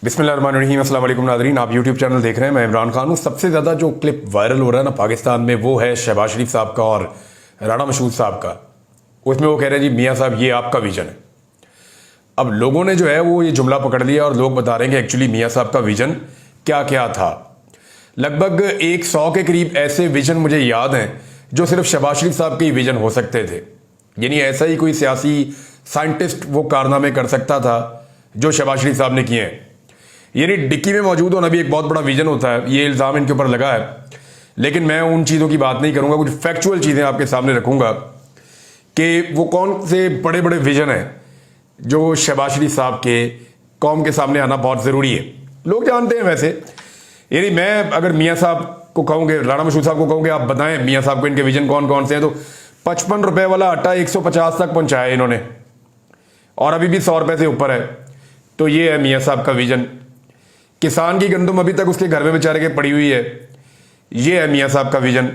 बिस्मिल्लाहिर्रहमानिर्रहीम, अस्सलाम वालेकुम नाज़रीन। आप यूट्यूब चैनल देख रहे हैं, मैं इमरान खान हूँ। सबसे ज़्यादा जो क्लिप वायरल हो रहा है ना पाकिस्तान में, वो है शहबाज शरीफ साहब का और राणा मशहूद साहब का। उसमें वो कह रहे हैं जी मियाँ साहब ये आपका विजन है। अब लोगों ने जो है वो ये जुमला पकड़ लिया और लोग बता रहे हैं कि एक्चुअली मियाँ साहब का विजन क्या क्या था। लगभग 100 के करीब ऐसे विजन मुझे याद हैं जो सिर्फ शहबाज शरीफ साहब के ही विजन हो सकते थे। यानी ऐसा ही कोई सियासी साइंटिस्ट वो कारनामे कर सकता था जो शहबाज शरीफ साहब ने किए हैं। यानी डिक्की में मौजूद होना भी एक बहुत बड़ा विजन होता है, ये इल्ज़ाम इनके ऊपर लगा है। लेकिन मैं उन चीज़ों की बात नहीं करूंगा, कुछ फैक्चुअल चीज़ें आपके सामने रखूंगा कि वो कौन से बड़े बड़े विजन हैं जो शहबाज शरीफ साहब के कौम के सामने आना बहुत ज़रूरी है। लोग जानते हैं वैसे। यानी मैं अगर मियाँ साहब को कहूँगे, राणा मशहूद साहब को कहूँगे आप बताएं मियाँ साहब को इनके विजन कौन कौन से हैं, तो 55 रुपए वाला आटा 150 तक पहुँचाया इन्होंने और अभी भी 100 रुपये से ऊपर है। तो ये है मियाँ साहब का विजन। किसान की गंदम अभी तक उसके घर में बेचारे के पड़ी हुई है, ये है मियाँ साहब का विजन।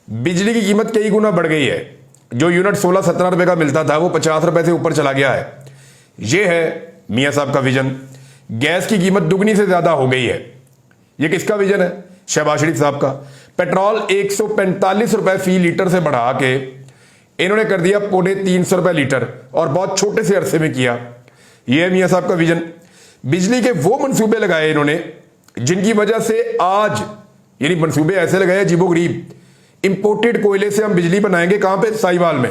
बिजली की कीमत कई गुना बढ़ गई है, जो यूनिट 16-17 रुपए का मिलता था वो 50 रुपए से ऊपर चला गया है, ये है मियाँ साहब का विजन। गैस की कीमत दुगनी से ज्यादा हो गई है, ये किसका विजन है? शहबाज शरीफ साहब का। पेट्रोल 145 रुपए फी लीटर से बढ़ा के इन्होंने कर दिया 350 रुपए लीटर, और बहुत छोटे से अरसे में किया, यह है मियाँ साहब का विजन। बिजली के वो मंसूबे लगाए इन्होंने जिनकी वजह से आज, यानी मंसूबे ऐसे लगाए अजीबोगरीब, इंपोर्टेड कोयले से हम बिजली बनाएंगे कहां पे? साहिवाल में।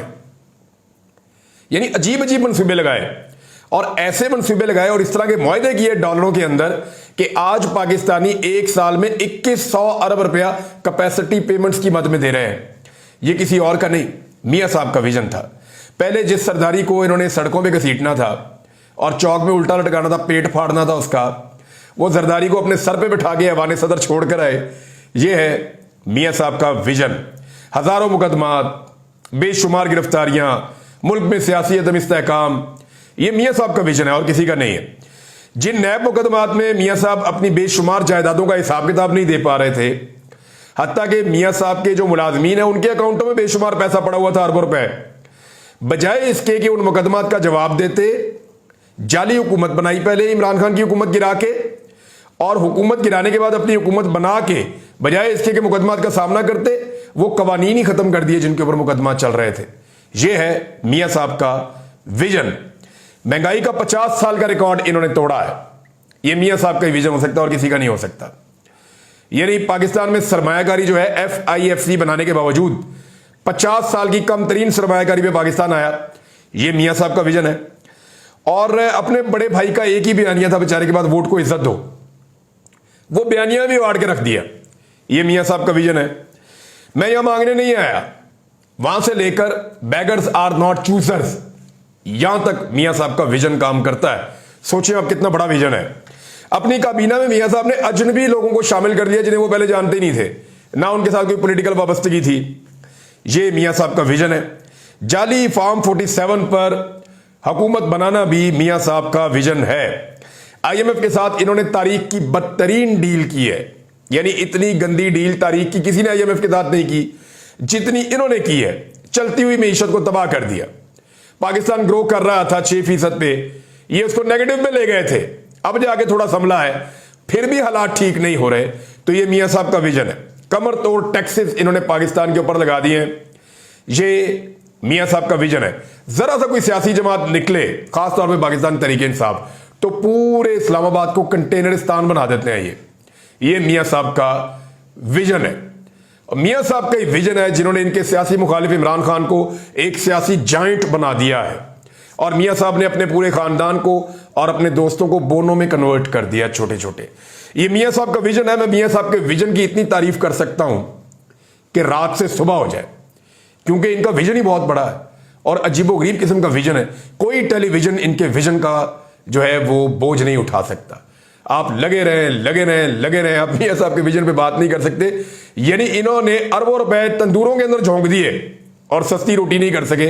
यानी अजीब अजीब मंसूबे लगाए और ऐसे मंसूबे लगाए और इस तरह के मुआहदे किए डॉलरों के अंदर कि आज पाकिस्तानी एक साल में 2100 अरब रुपया कैपेसिटी पेमेंट्स की मद में दे रहे हैं। यह किसी और का नहीं, मियाँ साहब का विजन था। पहले जिस सरदारी को इन्होंने सड़कों पर घसीटना था और चौक में उल्टा लटकाना था, पेट फाड़ना था उसका, वो जरदारी को अपने सर पे बिठा के ऐवान सदर छोड़कर आए। ये है मियाँ साहब का विजन। हजारों मुकदमात, बेशुमार गिरफ्तारियां, मुल्क में सियासी अदम इस्तेहकाम, ये मियाँ साहब का विजन है और किसी का नहीं है। जिन नैब मुकदमात में मियाँ साहब अपनी बेशुमार जायदादों का हिसाब किताब नहीं दे पा रहे थे, हत्ता कि मियाँ साहब के जो मुलाजमीन है उनके अकाउंटों में बेशुमार पैसा पड़ा हुआ था, अरबों रुपए, बजाय इसके कि उन मुकदमात का जवाब देते, जाली हुकूमत बनाई पहले इमरान खान की हुकूमत गिरा के, और हुकूमत गिराने के बाद अपनी हुकूमत बना के बजाय इसके कि मुकदमात का सामना करते, वो कवानीन ही खत्म कर दिए जिनके ऊपर मुकदमा चल रहे थे। ये है मियाँ साहब का विजन। महंगाई का 50 साल का रिकॉर्ड इन्होंने तोड़ा है। ये मियाँ साहब का ही विजन हो सकता है और किसी का नहीं हो सकता। यानी पाकिस्तान में सरमायाकारी जो है FIFC बनाने के बावजूद 50 साल की कम तरीन सरमायाकारी में पाकिस्तान आया, ये मियाँ साहब का विजन है। और अपने बड़े भाई का एक ही बयानिया था बेचारे के बाद, वोट को इज्जत दो, वो बयानिया भी वाड़ के रख दिया, ये मियाँ साहब का विजन है। मैं यहां मांगने नहीं आया, वहां से लेकर बेगर्स आर नॉट चूजर्स, यहां तक मियाँ साहब का विजन काम करता है। सोचिए अब कितना बड़ा विजन है। अपनी काबीना में मियाँ साहब ने अजनबी लोगों को शामिल कर दिया जिन्हें वो पहले जानते ही नहीं थे, ना उनके साथ कोई पॉलिटिकल वाबस्तगी थी। ये मियाँ साहब का विजन है। जाली फॉर्म 47 पर हुकूमत बनाना भी मियाँ साहब का विजन है। IMF के साथ इन्होंने तारीख की बदतरीन डील की है। यानी इतनी गंदी डील तारीख की किसी ने IMF के साथ नहीं की जितनी इन्होंने की है। चलती हुई मीशत को तबाह कर दिया। पाकिस्तान ग्रो कर रहा था 6% पे, ये उसको नेगेटिव में ले गए थे, अब जाके थोड़ा संभला है, फिर भी हालात ठीक नहीं हो रहे। तो ये मियाँ साहब का विजन है। कमर तोड़ टैक्सेस इन्होंने पाकिस्तान के ऊपर लगा दिए, ये मियाँ साहब का विजन है। जरा सा कोई सियासी जमात निकले, खासतौर पे पाकिस्तान तहरीक इंसाफ, तो पूरे इस्लामाबाद को कंटेनरिस्तान बना देते हैं। ये मियाँ साहब का विजन है। मियाँ साहब का ही विजन है जिन्होंने इनके सियासी मुखालिफ इमरान खान को एक सियासी जाइंट बना दिया है, और मियाँ साहब ने अपने पूरे खानदान को और अपने दोस्तों को बोनों में कन्वर्ट कर दिया, छोटे छोटे। ये मियाँ साहब का विजन है। मैं मियाँ साहब के विजन की इतनी तारीफ कर सकता हूं कि रात से सुबह हो जाए, क्योंकि इनका विजन ही बहुत बड़ा है और अजीबोगरीब किस्म का विजन है। कोई टेलीविजन इनके विजन का जो है वो बोझ नहीं उठा सकता। आप लगे रहें लगे रहें लगे रहें, आप मियाँ साहब के विजन पे बात नहीं कर सकते। यानी इन्होंने अरबों रुपए तंदूरों के अंदर झोंक दिए और सस्ती रोटी नहीं कर सके।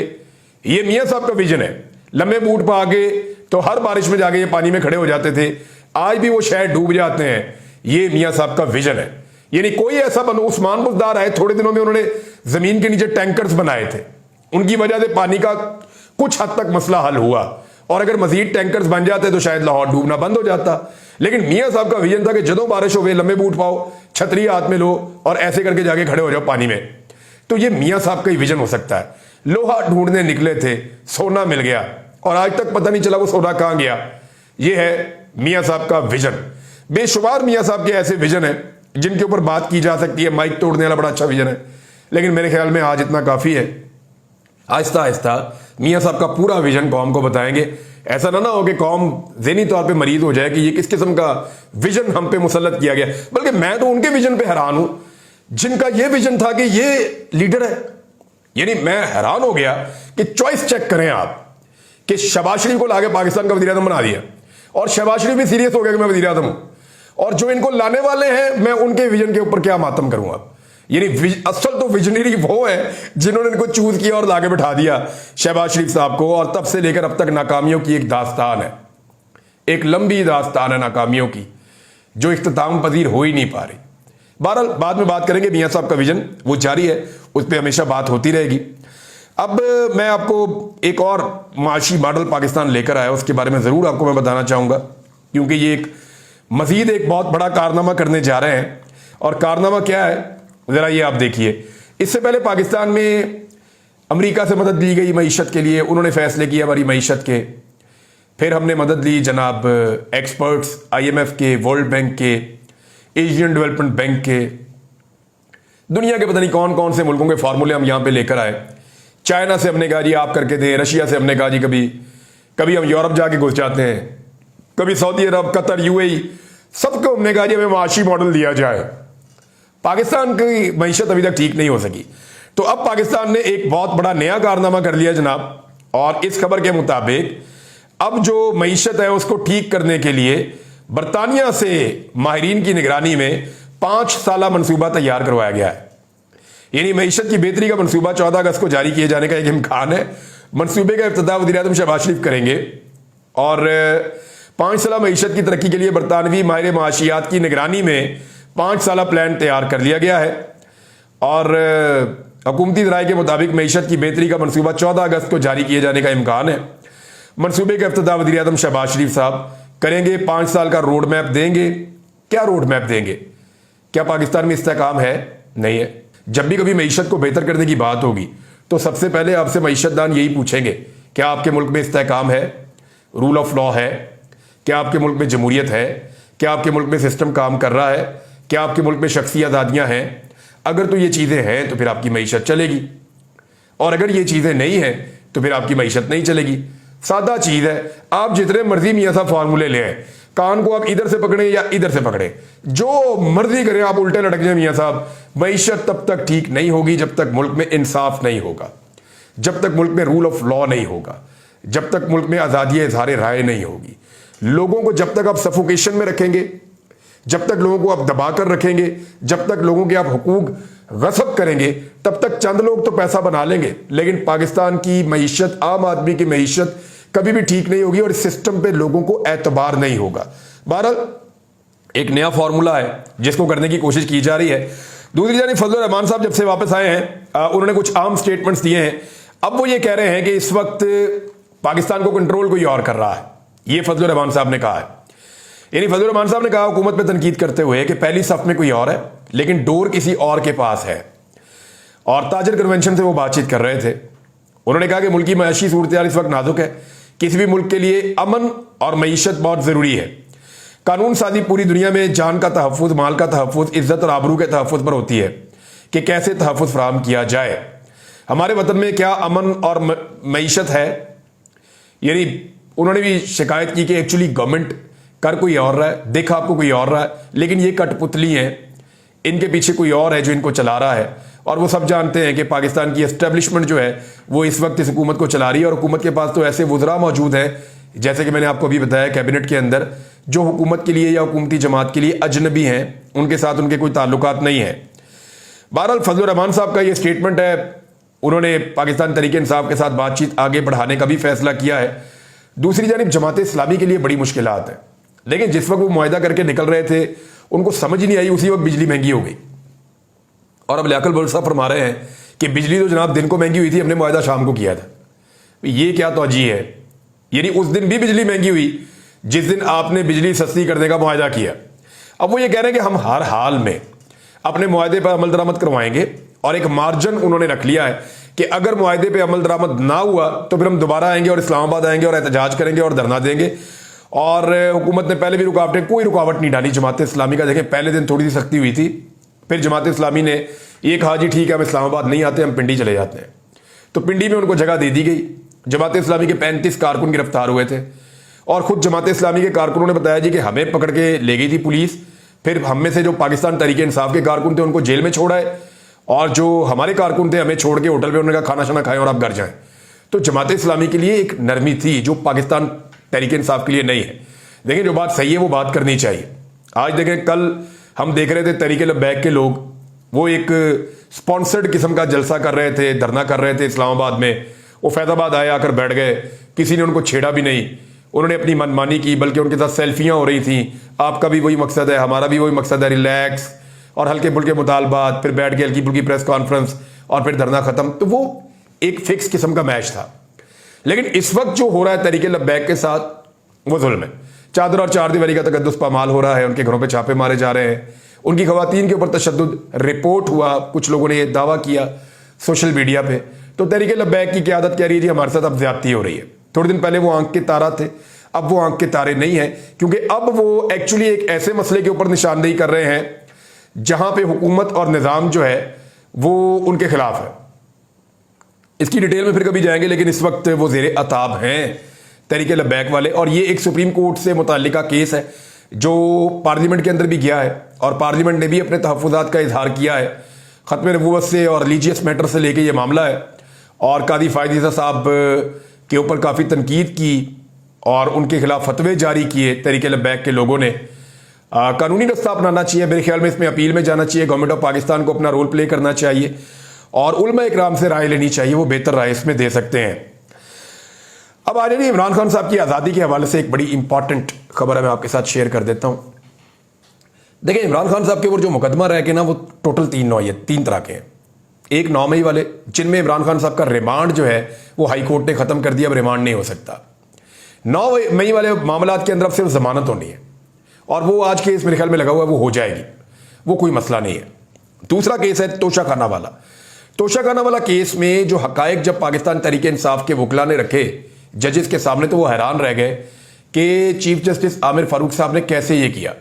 ये मियाँ साहब का विजन है। लंबे बूट पा के तो हर बारिश में जाके ये पानी में खड़े हो जाते थे, आज भी वो शायद डूब जाते हैं। ये मियाँ साहब का विजन है। यानी कोई ऐसा उस्मान बुजदार आए, थोड़े दिनों में उन्होंने जमीन के नीचे टैंकर्स बनाए थे, उनकी वजह से पानी का कुछ हद तक मसला हल हुआ। और अगर मजीद टैंकर्स बन जाते तो शायद लाहौर डूबना बंद हो जाता। लेकिन मियां साहब का विजन था कि जदों बारिश हो लंबे बूट पाओ, छतरी हाथ में लो और ऐसे करके जाके खड़े हो जाओ पानी में। तो ये मियां साहब का ही विजन हो सकता है। लोहा ढूंढने निकले थे, सोना मिल गया और आज तक पता नहीं चला वो सोना कहां गया। ये है मियां साहब का विजन। बेशुमार मियां साहब के ऐसे विजन है जिनके ऊपर बात की जा सकती है। माइक तोड़ने वाला बड़ा अच्छा विजन है, लेकिन मेरे ख्याल में आज इतना काफी है। आहिस्ता आहिस्ता मियां साहब का पूरा विजन कौम को बताएंगे। ऐसा ना हो कि कौम ज़हनी तौर पे मरीज हो जाए कि ये किस किस्म का विजन हम पे मुसल्लत किया गया। बल्कि मैं तो उनके विजन पे हैरान हूं जिनका ये विजन था कि ये लीडर है। यानी मैं हैरान हो गया कि चॉइस चेक करें आप कि शहबाज शरीफ को लाके पाकिस्तान का वज़ीर आज़म बना दिया और शहबाज शरीफ भी सीरियस हो गया कि मैं वज़ीर आज़म हूं, और जो इनको लाने वाले हैं मैं उनके विजन के ऊपर क्या मातम करूंगा। यानी असल तो विजनरी वो है जिन्होंने इनको चूज किया और लाके बिठा दिया शहबाज शरीफ साहब को। और तब से लेकर अब तक नाकामियों की एक दास्तान है, एक लंबी दास्तान है नाकामियों की, जो इख्तिताम पजीर हो ही नहीं पा रही। बहरहाल बाद में बात करेंगे। मियां साहब का विजन वो जारी है, उस पर हमेशा बात होती रहेगी। अब मैं आपको एक और माशी मॉडल पाकिस्तान लेकर आया, उसके बारे में जरूर आपको मैं बताना चाहूंगा, क्योंकि ये एक मजीद एक बहुत बड़ा कारनामा करने जा रहे हैं। और कारनामा क्या है जरा ये आप देखिए। इससे पहले पाकिस्तान में अमेरिका से मदद ली गई मईशत के लिए, उन्होंने फैसले किए हमारी मईशत के। फिर हमने मदद ली जनाब एक्सपर्ट्स IMF के, वर्ल्ड बैंक के, एशियन डेवलपमेंट बैंक के, दुनिया के पता नहीं कौन कौन से मुल्कों के फार्मूले हम यहां पे लेकर आए। चाइना से हमने कहा जी आप करके दें, रशिया से हमने कहा जी कभी हम यूरोप जाके घुस जाते हैं, कभी सऊदी अरब, कतर, UAE, सबको हमने कहा जी हमें माशी मॉडल दिया जाए। पाकिस्तान की मईशत अभी तक ठीक नहीं हो सकी, तो अब पाकिस्तान ने एक बहुत बड़ा नया कारनामा कर लिया जनाब। और इस खबर के मुताबिक अब जो मईशत है उसको ठीक करने के लिए बरतानिया से माहिरीन की निगरानी में 5 साला मंसूबा तैयार करवाया गया है। यानी मईशत की बेहतरी का मंसूबा 14 अगस्त को जारी किए जाने का एक इम्कान है। मंसूबे का इफ्तिताह वज़ीर आज़म शहबाज शरीफ करेंगे और 5 साला मईशत की तरक्की के लिए बरतानवी माहिर माशियात की निगरानी में 5 साला प्लान तैयार कर लिया गया है। और हुकूमती राय के मुताबिक मईशत की बेहतरी का मंसूबा 14 अगस्त को जारी किए जाने का इम्कान है। मंसूबे का इफ्तिताह वज़ीर आज़म शहबाज शरीफ साहब करेंगे। 5 साल का रोड मैप देंगे। क्या रोड मैप देंगे? क्या पाकिस्तान में इस्तेहकाम है? नहीं है। जब भी कभी मईशत को बेहतर करने की बात होगी तो सबसे पहले आपसे मईशतदान यही पूछेंगे, क्या आपके मुल्क में इस्तेहकाम है, रूल ऑफ लॉ है, क्या आपके मुल्क में जमहूरियत है, क्या आपके मुल्क में सिस्टम काम कर रहा है, क्या आपके मुल्क में शख्सी आज़ादियाँ हैं। अगर तो ये चीज़ें हैं तो फिर आपकी मईशत चलेगी, और अगर ये चीज़ें नहीं हैं तो फिर आपकी मईशत नहीं चलेगी। सादा चीज़ है। आप जितने मर्जी मियाँ साहब फार्मूले ले आए, कान को आप इधर से पकड़े या इधर से पकड़े, जो मर्जी करें आप, उल्टे लटक जाए मियाँ साहब, मईशत तब तक ठीक नहीं होगी जब तक मुल्क में इंसाफ नहीं होगा, जब तक मुल्क में रूल ऑफ लॉ नहीं होगा, जब तक मुल्क में आज़ादी इज़हार राय नहीं होगी। लोगों को जब तक आप सफोकेशन में रखेंगे, जब तक लोगों को आप दबाकर रखेंगे, जब तक लोगों के आप हुकूक गसब करेंगे, तब तक चंद लोग तो पैसा बना लेंगे, लेकिन पाकिस्तान की मईशत, आम आदमी की मईशत कभी भी ठीक नहीं होगी और इस सिस्टम पे लोगों को एतबार नहीं होगा। बहरहाल एक नया फॉर्मूला है जिसको करने की कोशिश की जा रही है। दूसरी जानिब फजलुर रहमान साहब जब से वापस आए हैं उन्होंने कुछ आम स्टेटमेंट्स दिए हैं। अब वो ये कह रहे हैं कि इस वक्त पाकिस्तान को कंट्रोल कोई और कर रहा है, ये फजलुर रहमान साहब ने कहा है। यानी फजलुर रहमान साहब ने कहा हुकूमत पे तनकीद करते हुए कि पहली सफ में कोई और है लेकिन डोर किसी और के पास है। और ताजर कन्वेंशन से वो बातचीत कर रहे थे। उन्होंने कहा कि मुल्क की मईशी सूरत इस वक्त नाजुक है, किसी भी मुल्क के लिए अमन और मईशत बहुत जरूरी है। कानून साजी पूरी दुनिया में जान का तहफ़्फ़ुज़, माल का तहफ़्फ़ुज़, इज्जत और आबरू के तहफ़्फ़ुज़ पर होती है कि कैसे तहफ़्फ़ुज़ फराहम किया जाए। हमारे वतन में क्या अमन और मईशत है? यानी उन्होंने भी शिकायत की कि एक्चुअली गवर्नमेंट कर कोई और रहा है, देख आपको कोई और रहा है, लेकिन ये कठपुतली हैं, इनके पीछे कोई और है जो इनको चला रहा है। और वो सब जानते हैं कि पाकिस्तान की एस्टेब्लिशमेंट जो है वो इस वक्त इस हुकूमत को चला रही है। और हुकूमत के पास तो ऐसे वुज़रा मौजूद हैं, जैसे कि मैंने आपको अभी बताया, कैबिनेट के अंदर, जो हुकूमत के लिए या हुकूमती जमात के लिए अजनबी हैं, उनके साथ उनके कोई ताल्लुकात नहीं है। बहरहाल फजलुर रहमान साहब का ये स्टेटमेंट है। उन्होंने पाकिस्तान तहरीक इंसाफ के साथ बातचीत आगे बढ़ाने का भी फैसला किया है। दूसरी जानिब जमात इस्लामी के लिए बड़ी मुश्किलात है, लेकिन जिस वक्त वो मुआहदा करके निकल रहे थे उनको समझ ही नहीं आई, उसी वक्त बिजली महंगी हो गई। और अब लियाकत बुज़ुर्ग साहब फरमा रहे हैं कि बिजली तो जनाब दिन को महंगी हुई थी, हमने मुआहदा शाम को किया था। ये क्या तौजीह है? यानी उस दिन भी बिजली महंगी हुई जिस दिन आपने बिजली सस्ती करने का मुआहदा किया। अब वो ये कह रहे हैं कि हम हर हाल में अपने मुआहदे पर अमल दरामद करवाएंगे, और एक मार्जिन उन्होंने रख लिया है कि अगर मुआहदे पे अमल दरामद ना हुआ तो फिर हम दोबारा आएंगे और इस्लामाबाद आएंगे और एहतजाज करेंगे और धरना देंगे। और हुकूमत ने पहले भी कोई रुकावट नहीं डाली जमात इस्लामी का। देखें, पहले दिन थोड़ी सी सख्ती हुई थी, फिर जमात इस्लामी ने ये कहा जी ठीक है हम इस्लामाबाद नहीं आते, हम पिंडी चले जाते हैं। तो पिंडी में उनको जगह दे दी गई। जमात इस्लामी के 35 कारकुन गिरफ्तार हुए थे, और खुद जमात इस्लामी के कारकुनों ने बताया जी कि हमें पकड़ के ले गई थी पुलिस, फिर हम में से जो पाकिस्तान तरीके इंसाफ के कारकुन थे उनको जेल में छोड़ा है, और जो हमारे कारकुन थे हमें छोड़ के होटल में उन्होंने कहा खाना शाना खाएं और आप घर जाएं। तो जमात इस्लामी के लिए एक नरमी थी जो पाकिस्तान तरीके इंसाफ के लिए नहीं है। देखिए, जो बात सही है वो बात करनी चाहिए। आज देखें, कल हम देख रहे थे तरीके लब्बैक के लोग, वो एक स्पॉन्सर्ड किस्म का जलसा कर रहे थे, धरना कर रहे थे इस्लामाबाद में। वो फैजाबाद आए, आकर बैठ गए, किसी ने उनको छेड़ा भी नहीं, उन्होंने अपनी मनमानी की, बल्कि उनके साथ सेल्फियां हो रही थी। आपका भी वही मकसद है, हमारा भी वही मकसद है, रिलैक्स, और हल्के फुल्के मुतालबात, फिर बैठ के हल्की फुल्की प्रेस कॉन्फ्रेंस और फिर धरना खत्म। तो वो एक फिक्स किस्म का मैच था। लेकिन इस वक्त जो हो रहा है तरीके लब्बैक के साथ, वो जुल्म है। चादर और चार दीवारी का तकद्दुस पामाल हो रहा है, उनके घरों पे छापे मारे जा रहे हैं, उनकी खवातीन के ऊपर तशद्दुद रिपोर्ट हुआ, कुछ लोगों ने यह दावा किया सोशल मीडिया पे। तो तरीके लब्बैक की क़यादत कह रही है जी हमारे साथ अब ज्यादती हो रही है। थोड़े दिन पहले वो आंख के तारा थे, अब वो आंख के तारे नहीं है, क्योंकि अब वो एक्चुअली एक ऐसे मसले के ऊपर निशानदेही कर रहे हैं जहां पे हुकूमत और निज़ाम जो है वो उनके खिलाफ है। इसकी डिटेल में फिर कभी जाएंगे, लेकिन इस वक्त वो ज़ेरे अताब हैं तरीके लब्बैक वाले। और ये एक सुप्रीम कोर्ट से मुताल्लिका केस है जो पार्लियामेंट के अंदर भी गया है, और पार्लियामेंट ने भी अपने तहफ़्फ़ुज़ात का इजहार किया है। ख़त्म नबूवत से और रिलीजियस मैटर से लेके ये मामला है, और कादी फ़ायज़ साहब के ऊपर काफ़ी तनकीद की और उनके खिलाफ फतवे जारी किए तरीके लब्बैक के लोगों ने। कानूनी रास्ता अपनाना चाहिए, मेरे ख्याल में इसमें अपील में जाना चाहिए, गवर्नमेंट ऑफ पाकिस्तान को अपना रोल प्ले करना चाहिए, और उलमा इकराम से राय लेनी चाहिए, वो बेहतर राय इसमें दे सकते हैं। अब आ जाइए इमरान खान साहब की आज़ादी के हवाले से एक बड़ी इंपॉर्टेंट खबर है, मैं आपके साथ शेयर कर देता हूं। देखिए, इमरान खान साहब के ऊपर जो मुकदमा रह गए ना, वो टोटल 3 तरह के हैं। एक 9 मई वाले, जिनमें इमरान खान साहब का रिमांड जो है वो हाई कोर्ट ने खत्म कर दिया, अब रिमांड नहीं हो सकता। 9 मई वाले मामला के अंदर अब सिर्फ जमानत होनी है, और वो आज केस मेरे ख्याल में लगा हुआ है, वो हो जाएगी, वो कोई मसला नहीं है। दूसरा केस है तोशाखाना वाला। तोशाखाना वाला केस में जो हकायक जब पाकिस्तान तरीके इंसाफ के वकला ने रखे जजेस के सामने, तो वो हैरान रह गए कि चीफ जस्टिस आमिर फारूक साहब ने कैसे ये किया।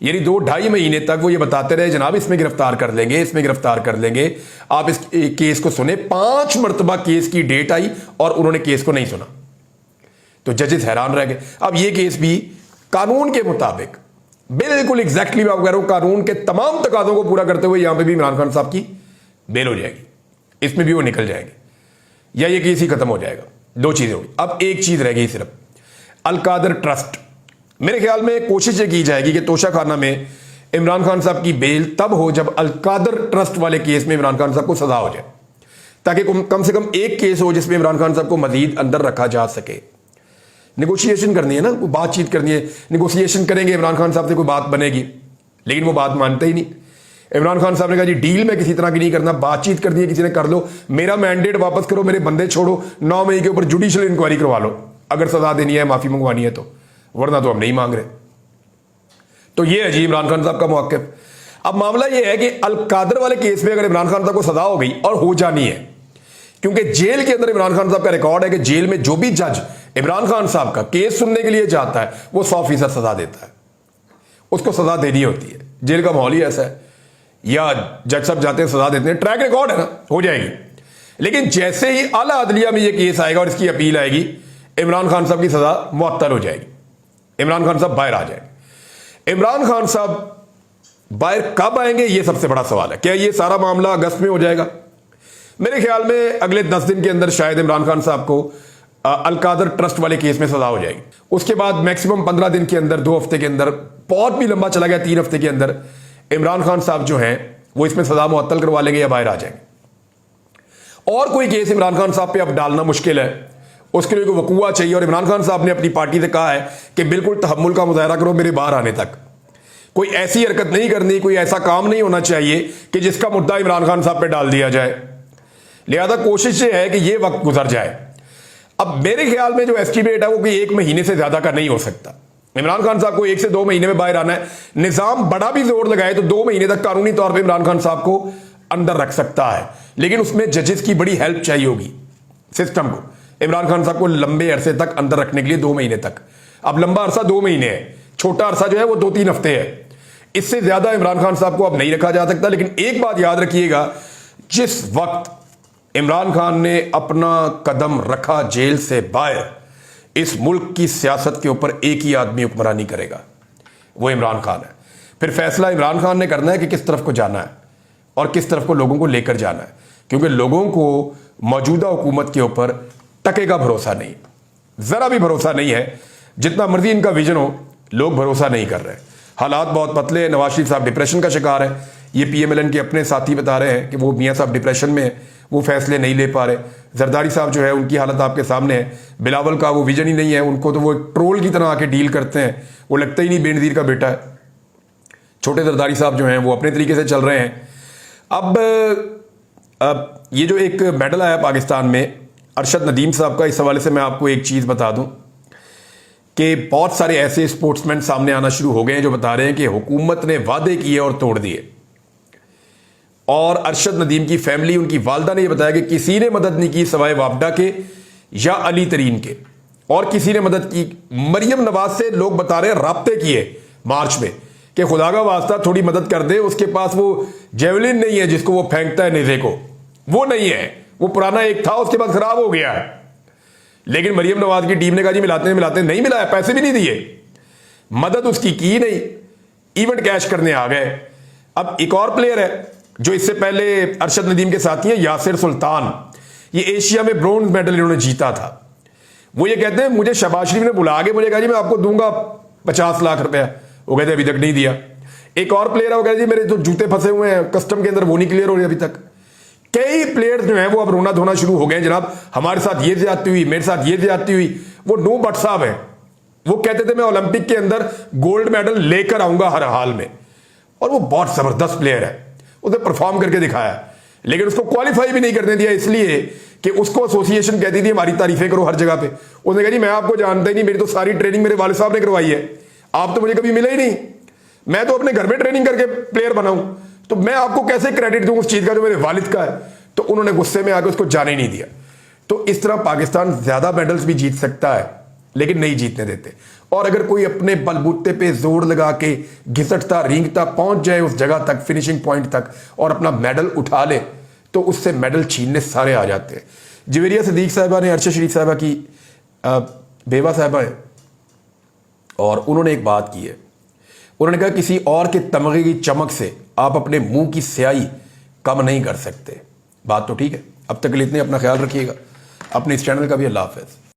यानी 2-2.5 महीने तक वो ये बताते रहे जनाब इसमें गिरफ्तार कर लेंगे, इसमें गिरफ्तार कर लेंगे, आप इस केस को सुने। 5 मरतबा केस की डेट आई और उन्होंने केस को नहीं सुना, तो जजेस हैरान रह गए। अब ये केस भी कानून के मुताबिक बिल्कुल एग्जैक्टली मैं कह रहा हूं, कानून के तमाम तकाजों को पूरा करते हुए यहां पे भी इमरान खान साहब की बेल हो जाएगी, इसमें भी वो निकल जाएंगे, या ये केस ही खत्म हो जाएगा। 2 चीजें होगी। अब एक चीज रह गई सिर्फ, अलकादर ट्रस्ट। मेरे ख्याल में कोशिश ये की जाएगी कि तोशाखाना में इमरान खान साहब की बेल तब हो जब अलकादर ट्रस्ट वाले केस में इमरान खान साहब को सजा हो जाए, ताकि कम से कम एक केस हो जिसमें इमरान खान साहब को मजीद अंदर रखा जा सके। नेगोशिएशन करनी है ना, बातचीत करनी है, नेगोशिएशन करेंगे, इमरान खान साहब से कोई बात बनेगी, लेकिन वो बात मानते ही नहीं। इमरान खान साहब ने कहा जी डील में किसी तरह की नहीं करना, बातचीत करनी है, किसी ने कर लो, मेरा मैंडेट वापस करो, मेरे बंदे छोड़ो, 9 मई के ऊपर जुडिशियल इंक्वायरी करवा लो, अगर सजा देनी है, माफी मंगवानी है तो, वरना तो हम नहीं मांग रहे। तो ये है जी इमरान खान साहब का मौक़िफ़। अब मामला ये है कि अलकादर वाले केस में अगर इमरान खान साहब को सजा हो गई, और हो जानी है, क्योंकि जेल के अंदर इमरान खान साहब का रिकॉर्ड है कि जेल में जो भी जज इमरान खान साहब का केस सुनने के लिए जाता है वो 100% सजा देता है, उसको सजा देनी होती है। जेल का माहौल ही ऐसा है, या जज साहब जाते हैं सजा देते हैं, ट्रैक रिकॉर्ड है ना, हो जाएगी। लेकिन जैसे ही आला अदलिया में ये केस आएगा और इसकी अपील आएगी, इमरान खान साहब की सजा मुअत्तल हो जाएगी, इमरान खान साहब बाहर आ जाएंगे। इमरान खान साहब बाहर कब आएंगे ये सबसे बड़ा सवाल है। क्या ये सारा मामला अगस्त में हो जाएगा? मेरे ख्याल में अगले 10 दिन के अंदर शायद इमरान खान साहब को अलकादर ट्रस्ट वाले केस में सजा हो जाएगी। उसके बाद मैक्सिमम 15 दिन के अंदर, 2 हफ्ते के अंदर, बहुत भी लंबा चला गया 3 हफ्ते के अंदर, इमरान खान साहब जो हैं वो इसमें सजा मुअत्तल करवा लेंगे या बाहर आ जाएंगे। और कोई केस इमरान खान साहब पे अब डालना मुश्किल है, उसके लिए कोई वकूआ चाहिए, और इमरान खान साहब ने अपनी पार्टी से कहा है कि बिल्कुल तहम्मुल का मुजाहरा करो मेरे बाहर आने तक, कोई ऐसी हरकत नहीं करनी, कोई ऐसा काम नहीं होना चाहिए कि जिसका मुद्दा इमरान खान साहब पे डाल दिया जाए। लिहाजा कोशिश ये है कि ये वक्त गुजर जाए। अब मेरे ख्याल में जो एस्टिमेट है वो कोई 1 महीने से ज्यादा का नहीं हो सकता। इमरान खान साहब को 1 से 2 महीने में बाहर आना है। निजाम बड़ा भी जोर लगाए तो 2 महीने तक कानूनी तौर पर इमरान खान साहब को अंदर रख सकता है, लेकिन उसमें जजेस की बड़ी हेल्प चाहिए होगी सिस्टम को, इमरान खान साहब को लंबे अरसे तक अंदर रखने के लिए 2 महीने तक। अब लंबा अरसा 2 महीने है, छोटा अरसा जो है वो 2-3 हफ्ते है, इससे ज्यादा इमरान खान साहब को अब नहीं रखा जा सकता। लेकिन एक बात याद रखिएगा, जिस वक्त इमरान खान ने अपना कदम रखा जेल से बाहर, इस मुल्क की सियासत के ऊपर एक ही आदमी हुक्मरानी करेगा, वो इमरान खान है। फिर फैसला इमरान खान ने करना है कि किस तरफ को जाना है और किस तरफ को लोगों को लेकर जाना है, क्योंकि लोगों को मौजूदा हुकूमत के ऊपर टके का भरोसा नहीं, जरा भी भरोसा नहीं है। जितना मर्जी इनका विजन हो, लोग भरोसा नहीं कर रहे। हालात बहुत पतले हैं। नवाज शरीफ साहब डिप्रेशन का शिकार है। ये PMLN के अपने साथी बता रहे हैं कि वो मियां साहब डिप्रेशन में है, वो फैसले नहीं ले पा रहे। जरदारी साहब जो है उनकी हालत आपके सामने है। बिलावल का वो विजन ही नहीं है, उनको तो वो एक ट्रोल की तरह आके डील करते हैं, वो लगता ही नहीं बेनज़ीर का बेटा है। छोटे जरदारी साहब जो हैं वो अपने तरीके से चल रहे हैं। अब ये जो एक मेडल आया पाकिस्तान में अरशद नदीम साहब का, इस हवाले से मैं आपको एक चीज़ बता दूं कि बहुत सारे ऐसे स्पोर्ट्समैन सामने आना शुरू हो गए हैं जो बता रहे हैं कि हुकूमत ने वादे किए और तोड़ दिए। और अरशद नदीम की फैमिली, उनकी वालदा ने यह बताया कि किसी ने मदद नहीं की सवाए वापडा के या अली तरीन के, और किसी ने मदद की। मरियम नवाज से लोग बता रहे हैं राब्ते किए मार्च में कि खुदा का वास्ता थोड़ी मदद कर दे, उसके पास वो जेवलिन नहीं है जिसको वो फेंकता है नेज़े को, वो नहीं है, वो पुराना एक था उसके बाद खराब हो गया है। लेकिन मरियम नवाज की टीम ने कहा जी मिलाते नहीं मिलाया, पैसे भी नहीं दिए, मदद उसकी की नहीं, इवेंट कैश करने आ गए। अब एक और प्लेयर है जो इससे पहले अरशद नदीम के साथी है, यासिर सुल्तान। ये एशिया में ब्रोंज मेडल इन्होंने जीता था। वो ये कहते हैं मुझे शहबाज शरीफ ने बुला के मुझे कहा जी मैं आपको दूंगा 50 लाख रुपया, वो कहते अभी तक नहीं दिया। एक और प्लेयर है, वो कहते जी मेरे जो जूते फंसे हुए हैं कस्टम के अंदर वो नहीं क्लियर हो रहे अभी तक। कई प्लेयर्स जो हैं वो अब रोना धोना शुरू हो गए, जनाब हमारे साथ ये ज्यादती हुई, मेरे साथ ये ज्यादती हुई। वो नूह भट्ट साहब हैं, वो कहते थे मैं ओलंपिक के अंदर गोल्ड मेडल लेकर आऊंगा हर हाल में, और वो बहुत जबरदस्त प्लेयर है, उसने परफॉर्म करके दिखाया। लेकिन उसको क्वालिफाई भी नहीं करने दिया, इसलिए कि उसको एसोसिएशन कहती थी हमारी तारीफें करो हर जगह पे। उसने कहा जी मैं आपको जानता ही नहीं, मेरी तो सारी ट्रेनिंग मेरे वालिद साहब ने करवाई है, आप तो मुझे कभी मिले ही नहीं, मैं तो अपने घर में ट्रेनिंग करके प्लेयर बनाऊं, तो मैं आपको कैसे क्रेडिट दूं उस चीज का जो मेरे वालिद का है। तो उन्होंने गुस्से में आकर उसको जाने ही नहीं दिया। तो इस तरह पाकिस्तान ज्यादा मेडल्स भी जीत सकता है, लेकिन नहीं जीतने देते। और अगर कोई अपने बलबूते पे जोर लगा के घिसटता रेंगता पहुंच जाए उस जगह तक, फिनिशिंग पॉइंट तक, और अपना मेडल उठा ले, तो उससे मेडल छीनने सारे आ जाते हैं। जवेरिया सदीक साहिबा ने अरशद शरीफ साहिबा की बेवा साहिबा है, और उन्होंने एक बात की है। उन्होंने कहा किसी और के तमगे की चमक से आप अपने मुंह की स्याही कम नहीं कर सकते। बात तो ठीक है। अब तक के लिए इतने, अपना ख्याल रखिएगा, अपने इस चैनल का भी अल्लाह हाफ़िज़।